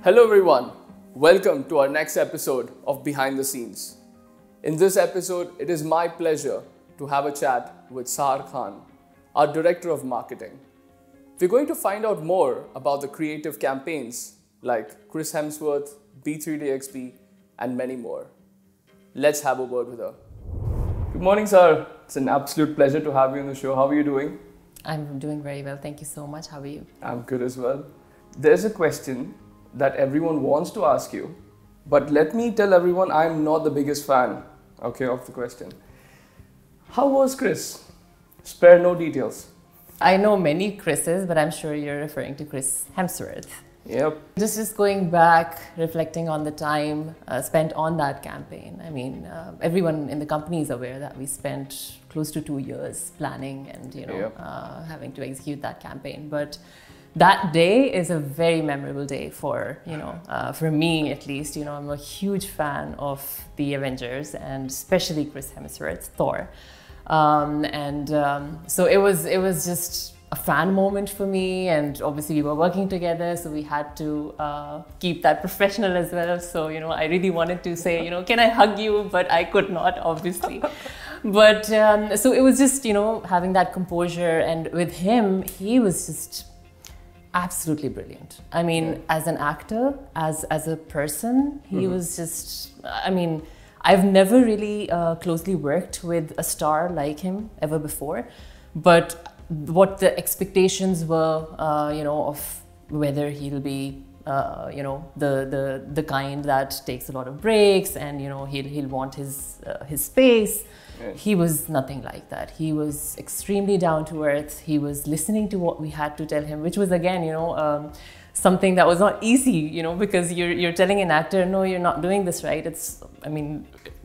Hello everyone, welcome to our next episode of Behind the Scenes. In this episode, it is my pleasure to have a chat with Sahar Khan, our Director of Marketing. We're going to find out more about the creative campaigns like Chris Hemsworth, B3DXP, and many more. Let's have a word with her. Good morning, Sahar. It's an absolute pleasure to have you on the show. How are you doing? I'm doing very well. Thank you so much. How are you? I'm good as well. There's a question that everyone wants to ask you, but let me tell everyone I'm not the biggest fan, of the question. How was Chris? Spare no details. I know many Chris's, but I'm sure you're referring to Chris Hemsworth. Yep. Just going back, reflecting on the time spent on that campaign. I mean, everyone in the company is aware that we spent close to 2 years planning and, having to execute that campaign. But that day is a very memorable day for me at least. I'm a huge fan of the Avengers and especially Chris Hemsworth's Thor. So it was just a fan moment for me, and obviously we were working together, so we had to keep that professional as well. So, I really wanted to say, can I hug you? But I could not, obviously. But so it was just, having that composure, and with him, he was just absolutely brilliant. I mean, as an actor, as a person, he was just, I've never really closely worked with a star like him ever before, but what the expectations were, of whether he'll be, the kind that takes a lot of breaks and, he'll want his space. Yes. He was nothing like that. He was extremely down to earth. He was listening to what we had to tell him, which was again, something that was not easy, because you're telling an actor, no, you're not doing this right.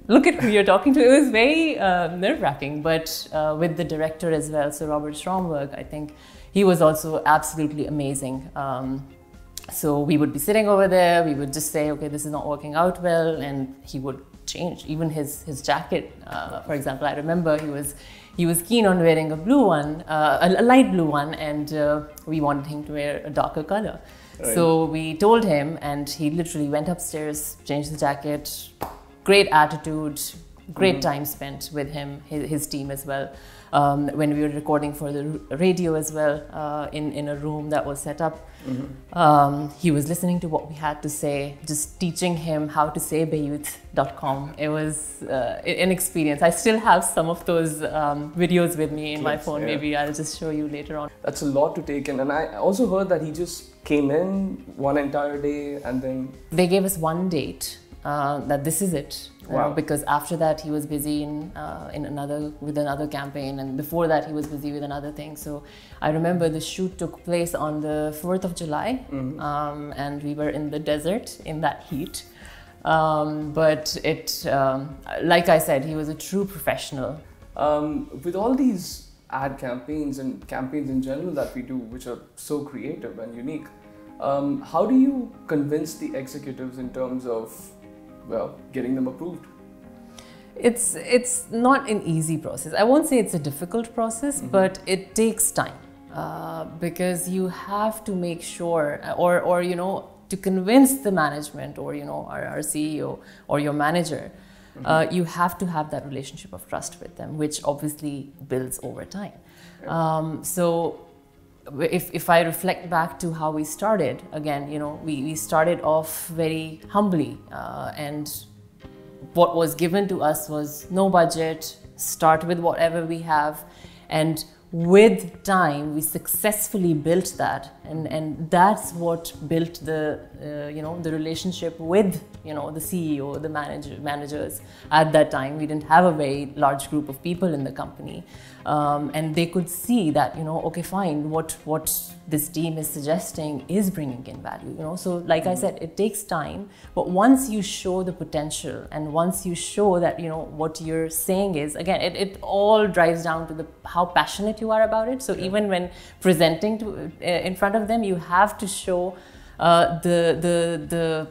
Look at who you're talking to. It was very nerve-wracking, but with the director as well, so Robert Stromberg, I think he was also absolutely amazing. So we would be sitting over there, we would just say, okay, this is not working out well, and he would change even his jacket. For example, I remember he was keen on wearing a blue one, a light blue one, and we wanted him to wear a darker color. Right. So we told him, and he literally went upstairs, changed the jacket. Great attitude, great time spent with him, his team as well. When we were recording for the radio as well, in a room that was set up, he was listening to what we had to say, just teaching him how to say Bayut.com. It was an experience. I still have some of those videos with me in my phone. Yeah. Maybe I'll just show you later on. That's a lot to take in. And I also heard that he just came in one entire day and then... They gave us one date. That this is it. Wow. Because after that he was busy with another campaign, and before that he was busy with another thing. So I remember the shoot took place on the 4th of July, and we were in the desert in that heat. But like I said, he was a true professional. With all these ad campaigns and campaigns in general that we do, which are so creative and unique, how do you convince the executives in terms of getting them approved? It's not an easy process. I won't say it's a difficult process, but it takes time because you have to make sure, or to convince the management, or our CEO or your manager, you have to have that relationship of trust with them, which obviously builds over time. So if I reflect back to how we started, again, we started off very humbly, and what was given to us was no budget, start with whatever we have, and with time we successfully built that, and that's what built the the relationship with the CEO, the managers. At that time we didn't have a very large group of people in the company, and they could see that okay, fine, what this team is suggesting is bringing in value. So like I said, it takes time, but once you show the potential and once you show that what you're saying is, again, it all drives down to how passionate you are about it. So even when presenting in front of them, you have to show the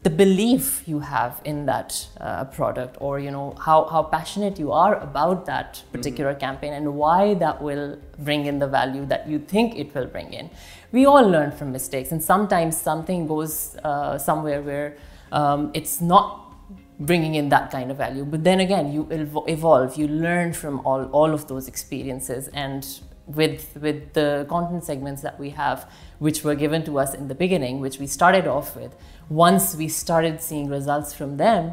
the belief you have in that product, or how passionate you are about that particular campaign and why that will bring in the value that you think it will bring in. We all learn from mistakes, and sometimes something goes somewhere where it's not bringing in that kind of value, but then again you evolve, you learn from all of those experiences. And with the content segments that we have, which were given to us in the beginning, which we started off with, once we started seeing results from them,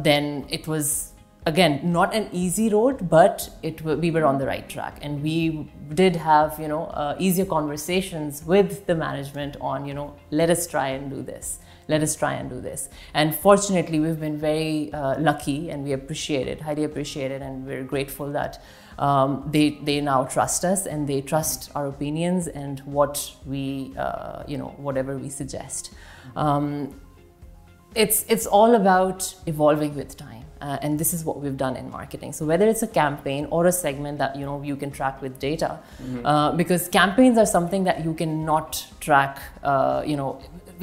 then it was, again, not an easy road, but we were on the right track. And we did have, easier conversations with the management on, let us try and do this. Let us try and do this. And fortunately, we've been very lucky, and we appreciate it, highly appreciate it, and we're grateful that they now trust us, and they trust our opinions and what we, whatever we suggest. It's all about evolving with time. And this is what we've done in marketing. So whether it's a campaign or a segment that you can track with data, because campaigns are something that you cannot track.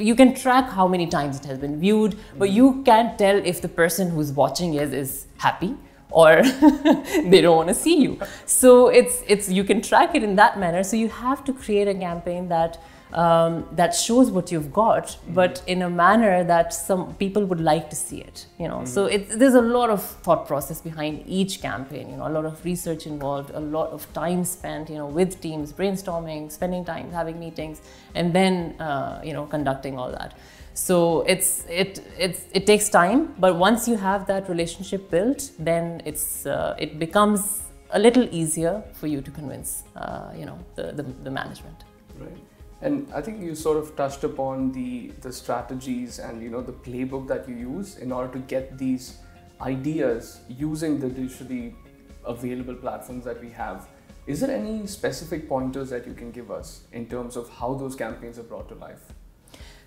You can track how many times it has been viewed, but you can't tell if the person who's watching is happy or they don't want to see you. So you can track it in that manner. So you have to create a campaign that shows what you've got, but in a manner that some people would like to see it. So there's a lot of thought process behind each campaign. A lot of research involved, a lot of time spent, with teams, brainstorming, spending time, having meetings, and then conducting all that. So it takes time, but once you have that relationship built, then it becomes a little easier for you to convince the management. Right. And I think you sort of touched upon the strategies and the playbook that you use in order to get these ideas using the digitally available platforms that we have. Is there any specific pointers that you can give us in terms of how those campaigns are brought to life?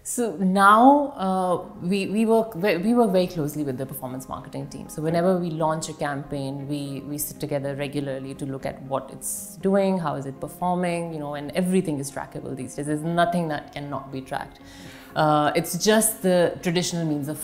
So now we work very closely with the performance marketing team. So whenever we launch a campaign, we sit together regularly to look at what it's doing, how is it performing, and everything is trackable these days. There's nothing that cannot be tracked. It's just the traditional means of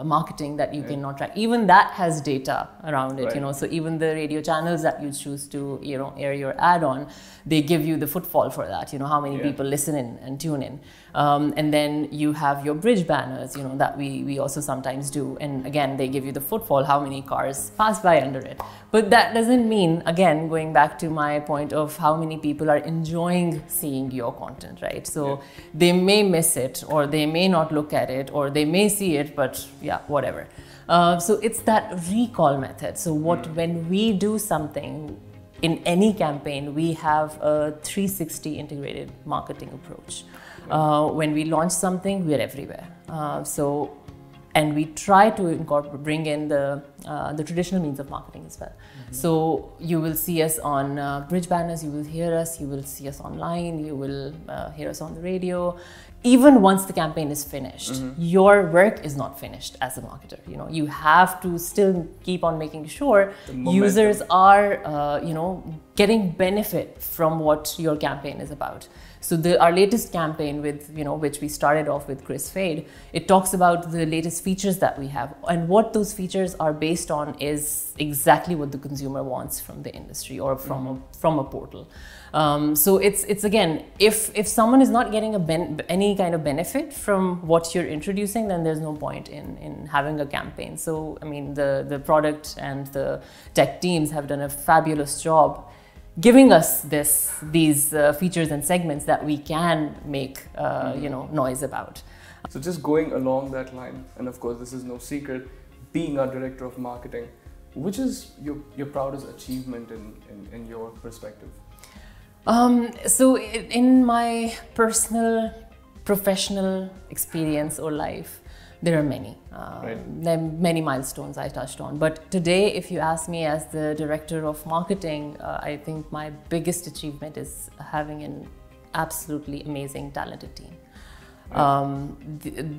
marketing that you cannot track. Even that has data around it, So even the radio channels that you choose to, air your ad on, they give you the footfall for that, how many people listen in and tune in. And then you have your bridge banners, that we also sometimes do. And again, they give you the footfall, how many cars pass by under it. But that doesn't mean, again, going back to my point of how many people are enjoying seeing your content, right? So they may miss it, or they may not look at it, or they may see it, but yeah, whatever. So it's that recall method. So when we do something in any campaign, we have a 360 integrated marketing approach. When we launch something, we're everywhere. And we try to bring in the traditional means of marketing as well. So you will see us on bridge banners, you will hear us, you will see us online, you will hear us on the radio. Even once the campaign is finished, your work is not finished as a marketer. You have to still keep on making sure users are, getting benefit from what your campaign is about. So our latest campaign with, which we started off with Chris Fade, it talks about the latest features that we have, and what those features are based on is exactly what the consumer wants from the industry or from a portal. So it's again, if someone is not getting any kind of benefit from what you're introducing, then there's no point in having a campaign. So I mean, the product and the tech teams have done a fabulous job giving us these features and segments that we can make noise about. So just going along that line, and of course this is no secret, being our director of marketing, which is your proudest achievement in your perspective? So in my personal, professional experience or life, there are many. There are many milestones I touched on. But today, if you ask me as the director of marketing, I think my biggest achievement is having an absolutely amazing, talented team.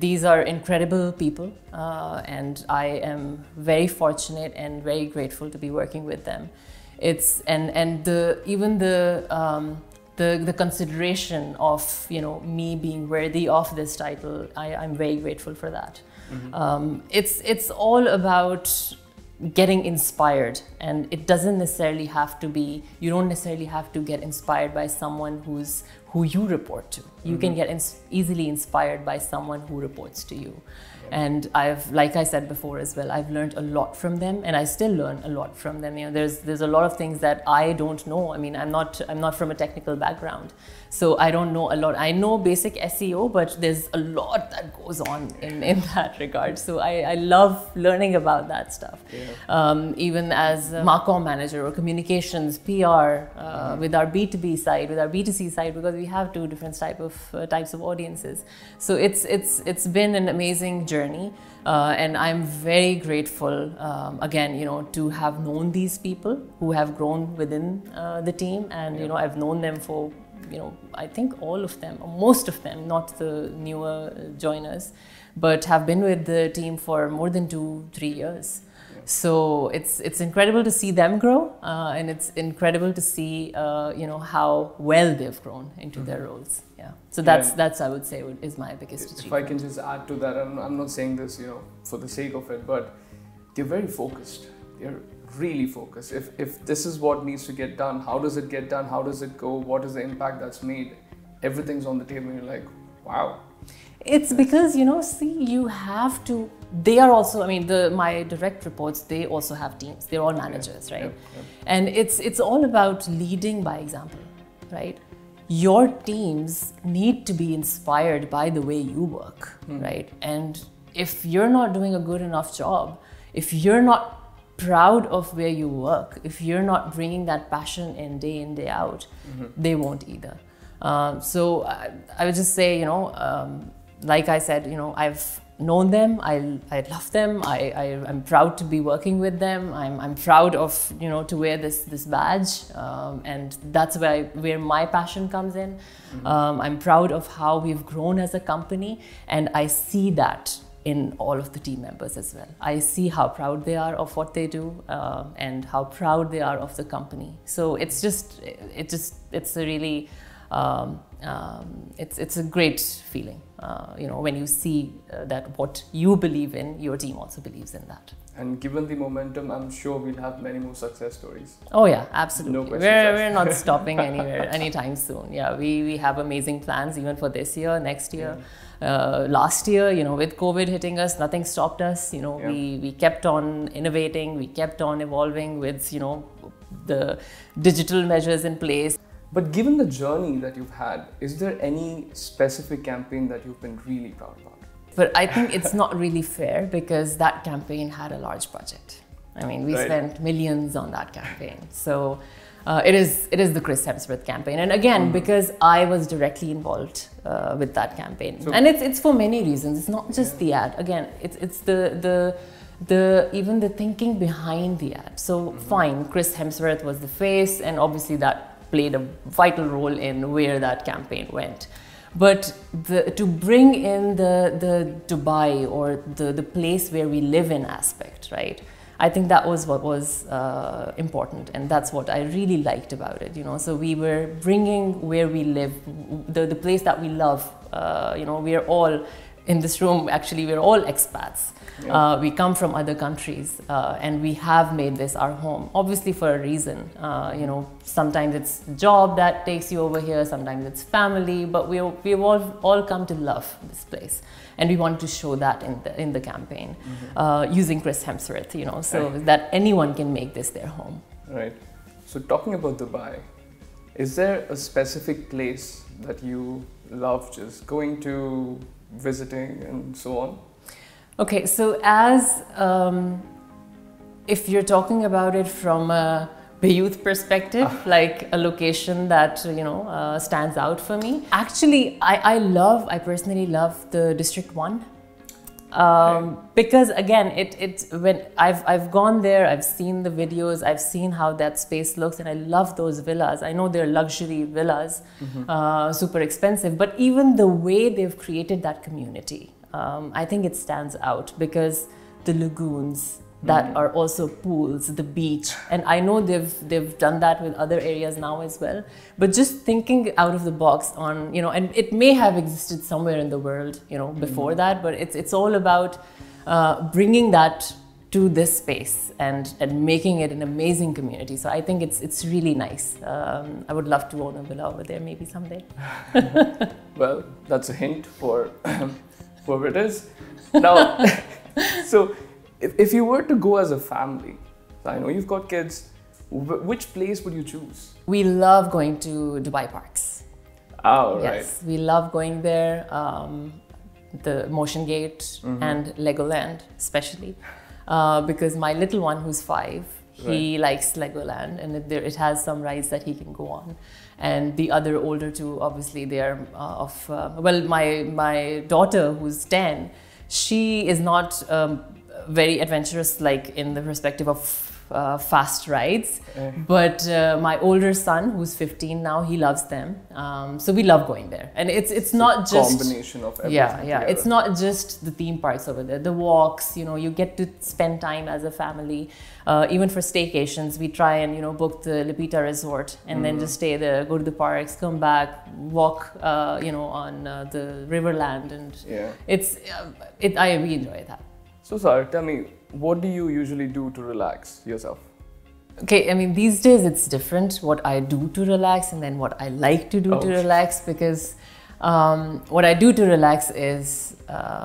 These are incredible people, and I am very fortunate and very grateful to be working with them. It's even the the consideration of, you know, me being worthy of this title, I'm very grateful for that. It's all about getting inspired, and it doesn't necessarily have to be, you don't necessarily have to get inspired by someone who you report to. You can get easily inspired by someone who reports to you. And like I said before as well, I've learned a lot from them, and I still learn a lot from them. You know, there's a lot of things that I don't know. I mean, I'm not from a technical background, so I don't know a lot. I know basic SEO, but there's a lot that goes on in that regard. So I love learning about that stuff. Even as a Marcom manager or communications, PR, with our B2B side, with our B2C side, because we have two different types of audiences. So it's been an amazing journey. And I'm very grateful, again, you know, to have known these people who have grown within the team, and you know, I've known them for, you know, I think all of them, or most of them, not the newer joiners, but have been with the team for more than 2-3 years. So it's incredible to see them grow, and it's incredible to see you know, how well they've grown into their roles. Yeah. So that's I would say is my biggest achievement. If I can just add to that, I'm not saying this, you know, for the sake of it, but they're very focused. They're really focused. If this is what needs to get done, how does it get done? How does it go? What is the impact that's made? Everything's on the table, and you're like, wow. It's because, you know, see, you have to. They are also, I mean, my direct reports, they also have teams. They're all managers, right? And it's all about leading by example, right? Your teams need to be inspired by the way you work, right? And if you're not doing a good enough job, if you're not proud of where you work, if you're not bringing that passion in, day out, they won't either. So I would just say, you know, like I said, you know, I've known them, I love them, I'm proud to be working with them, I'm proud of, you know, to wear this badge, and that's where my passion comes in. I'm proud of how we've grown as a company, and I see that in all of the team members as well. I see how proud they are of what they do, and how proud they are of the company. So it's a really it's a great feeling, you know, when you see that what you believe in, your team also believes in that. And given the momentum, I'm sure we'll have many more success stories. Oh yeah, absolutely. No questions we're not stopping anywhere anytime soon. Yeah, we have amazing plans even for this year, next year. Last year, you know, with COVID hitting us, nothing stopped us. You know, we kept on innovating, we kept on evolving with, you know, the digital measures in place. But given the journey that you've had, is there any specific campaign that you've been really proud about? But I think it's not really fair, because that campaign had a large budget. I mean, we spent millions on that campaign. So it is the Chris Hemsworth campaign. And again, because I was directly involved with that campaign. So, and it's for many reasons. It's not just the ad. Again, it's even the thinking behind the ad. So fine, Chris Hemsworth was the face, and obviously that played a vital role in where that campaign went. But to bring in the Dubai, or the place where we live in aspect, right? I think that was what was important, and that's what I really liked about it, you know. So we were bringing where we live, the place that we love. You know, we are all in this room, actually, we're all expats. We come from other countries, and we have made this our home, obviously for a reason. You know, sometimes it's job that takes you over here, sometimes it's family, but we've all come to love this place, and we wanted to show that in the campaign, using Chris Hemsworth, you know, so that anyone can make this their home. Right. So talking about Dubai, is there a specific place that you love just going to, visiting, and so on? Okay, so as if you're talking about it from a Bayut perspective, like a location that, you know, stands out for me. Actually, I personally love the District 1. Because again, it's when I've gone there, I've seen the videos, I've seen how that space looks, and I love those villas. I know they're luxury villas, super expensive, but even the way they've created that community, I think it stands out, because the lagoons, that are also pools, the beach. And I know they've done that with other areas now as well. But just thinking out of the box on, and it may have existed somewhere in the world, before that, but it's all about bringing that to this space and making it an amazing community. So I think it's really nice. I would love to own a villa over there maybe someday. Well, that's a hint for whoever it is. Now, so if you were to go as a family, I know you've got kids, which place would you choose? We love going to Dubai parks. Oh, right. Yes, we love going there. The Motion Gate and Legoland especially. Because my little one who's 5, he likes Legoland, and it has some rides that he can go on. And the other older two, obviously, they are my daughter who's 10, she is not very adventurous, like in the perspective of fast rides. But my older son, who's 15 now, he loves them. So we love going there, and it's not just combination of everything. Yeah. Together. It's not just the theme parks over there. The walks, you get to spend time as a family. Even for staycations, we try and book the Lipita Resort and then just stay there, go to the parks, come back, walk, on the Riverland, and we enjoy that. So, Sahar, tell me, what do you usually do to relax yourself? Okay, I mean, these days it's different what I do to relax and then what I like to do to relax, because what I do to relax is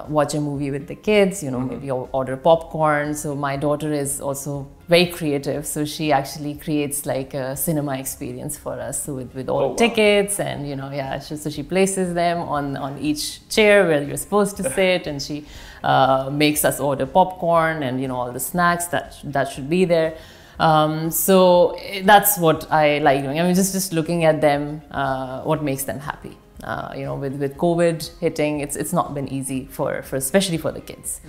watch a movie with the kids, maybe order popcorn. So my daughter is also very creative, so she actually creates like a cinema experience for us. So with all the tickets and so she places them on each chair where you're supposed to sit, and she makes us order popcorn and all the snacks that should be there. So that's what I like doing. I mean, just looking at them, what makes them happy. With COVID hitting, it's not been easy for especially for the kids.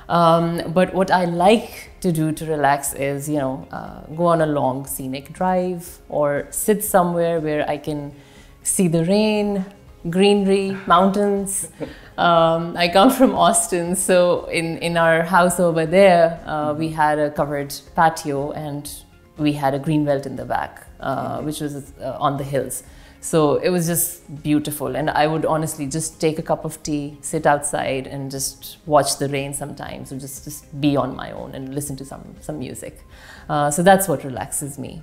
But what I like to do to relax is, go on a long scenic drive or sit somewhere where I can see the rain, greenery, mountains. I come from Austin, so in our house over there, we had a covered patio and we had a green belt in the back, which was on the hills. So it was just beautiful, and I would honestly just take a cup of tea, sit outside and just watch the rain sometimes, or just be on my own and listen to some music. So that's what relaxes me.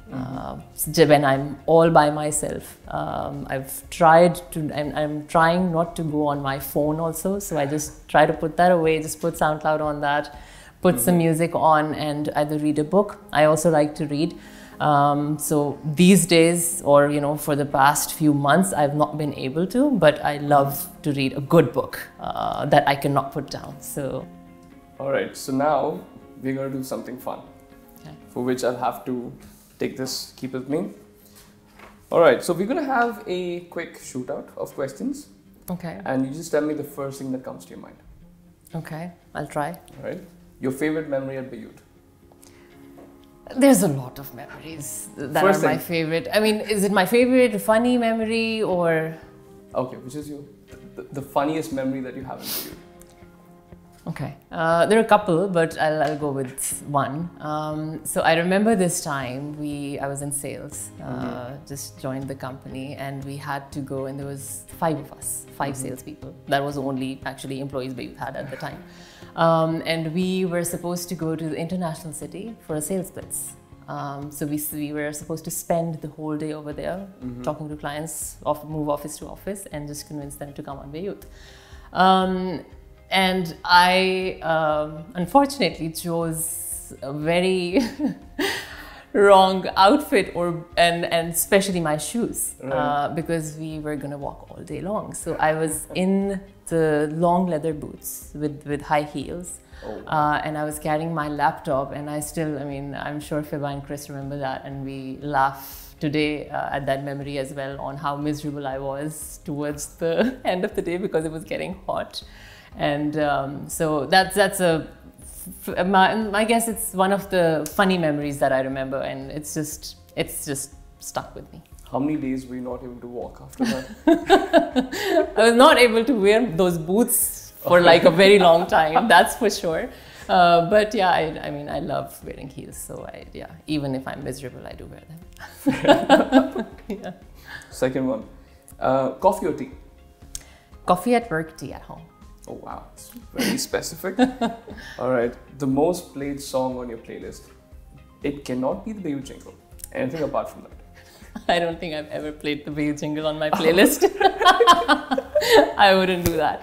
When I'm all by myself, I've tried to, I'm trying not to go on my phone also, so I just try to put that away, just put SoundCloud on that, put some music on and either read a book. I also like to read. So these days, or for the past few months, I've not been able to, but I love to read a good book that I cannot put down. So, all right. So now we're going to do something fun, for which I'll have to take this, keep it with me. All right. So we're going to have a quick shootout of questions. Okay. And you just tell me the first thing that comes to your mind. Okay, I'll try. All right. Your favorite memory at Bayut? There's a lot of memories that First are my thing. favorite. I mean, is it my favorite funny memory or? Okay, which is the funniest memory that you have in Bayut? Okay, there are a couple, but I'll go with one. So I remember this time I was in sales, just joined the company, and we had to go, and there was 5 of us, 5 salespeople. That was the only actually employees we had at the time. And we were supposed to go to the international city for a sales blitz. So we were supposed to spend the whole day over there, talking to clients, move office to office, and just convince them to come on Bayut. And I unfortunately chose a very wrong outfit, and especially my shoes, because we were gonna walk all day long. So I was in the long leather boots with high heels, and I was carrying my laptop, and I'm sure Fiba and Chris remember that, and we laugh today at that memory as well, on how miserable I was towards the end of the day because it was getting hot. And so that's I guess it's one of the funny memories that I remember, and it's just stuck with me. How many days were you not able to walk after that? I was not able to wear those boots for like a very long time, that's for sure. But yeah, I mean, I love wearing heels. So yeah, even if I'm miserable, I do wear them. Yeah. Second one, coffee or tea? Coffee at work, tea at home. Oh wow, it's very specific. All right, the most played song on your playlist. It cannot be the Bayut jingle. Anything apart from that? I don't think I've ever played the Bayut jingle on my playlist. I wouldn't do that.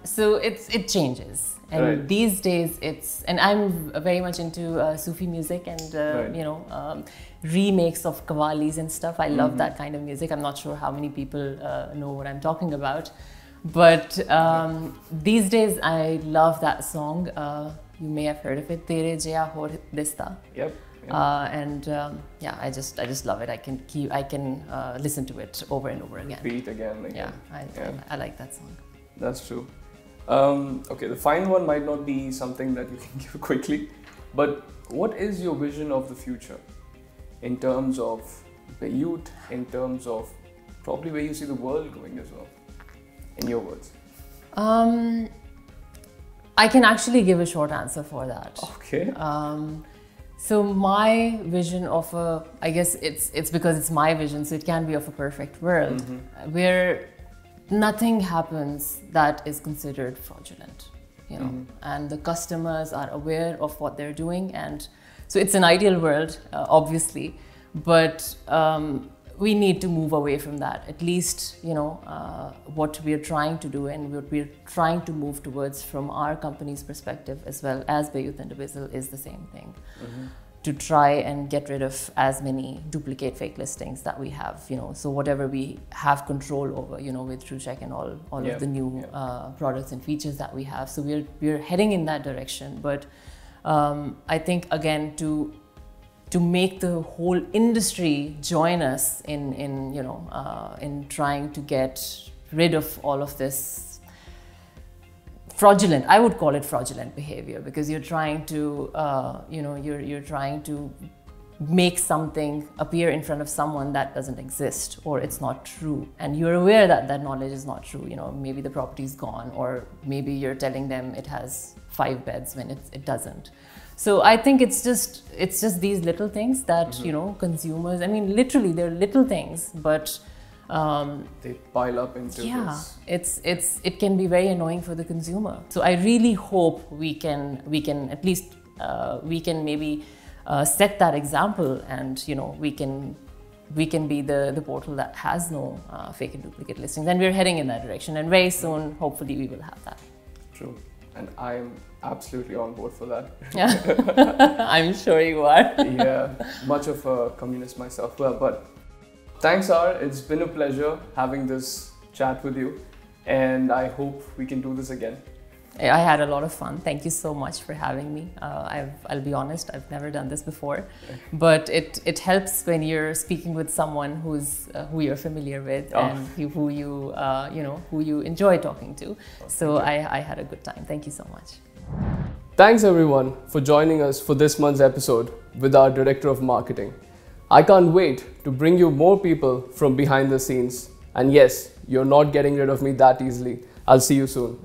So it changes. And right. These days and I'm very much into Sufi music and, right. you know, remakes of qawwalis and stuff. I love that kind of music. I'm not sure how many people know what I'm talking about. But these days I love that song. You may have heard of it, Tere Jaya Hor Dista. Yep. Yeah, I just love it. I can listen to it over and over again. Repeat again. Yeah, I like that song. That's true. Okay, the final one might not be something that you can give quickly, but what is your vision of the future in terms of Bayut, in terms of probably where you see the world going as well, in your words? I can actually give a short answer for that. Okay. So my vision of I guess it's because it's my vision, so it can be of a perfect world where nothing happens that is considered fraudulent, you know, and the customers are aware of what they're doing, and so it's an ideal world, obviously, but we need to move away from that. At least, you know, what we're trying to do and what we're trying to move towards from our company's perspective as well as Bayut and dubizzle is the same thing. To try and get rid of as many duplicate fake listings that we have, you know, so whatever we have control over, you know, with TrueCheck and all of the new products and features that we have. So we're heading in that direction. But I think, again, to make the whole industry join us in you know, in trying to get rid of all of this fraudulent, I would call it fraudulent behavior, because you're trying to, you know, you're trying to make something appear in front of someone that doesn't exist, or it's not true, and you're aware that that knowledge is not true. You know, maybe the property's gone, or maybe you're telling them it has 5 beds when it doesn't. So I think it's just these little things that you know, consumers. I mean, literally, they're little things, but they pile up into this. It can be very annoying for the consumer. So I really hope we can at least maybe set that example, and you know, we can be the portal that has no fake and duplicate listings, and we're heading in that direction, and very soon hopefully we will have that. True, and I'm absolutely on board for that. Yeah. I'm sure you are. Yeah, much of a communist myself, well, but thanks, Sahar. It's been a pleasure having this chat with you, and I hope we can do this again. I had a lot of fun. Thank you so much for having me. I'll be honest, I've never done this before, but it helps when you're speaking with someone who you're familiar with and who you enjoy talking to. So I had a good time. Thank you so much. Thanks everyone for joining us for this month's episode with our Director of Marketing. I can't wait to bring you more people from behind the scenes. And yes, you're not getting rid of me that easily. I'll see you soon.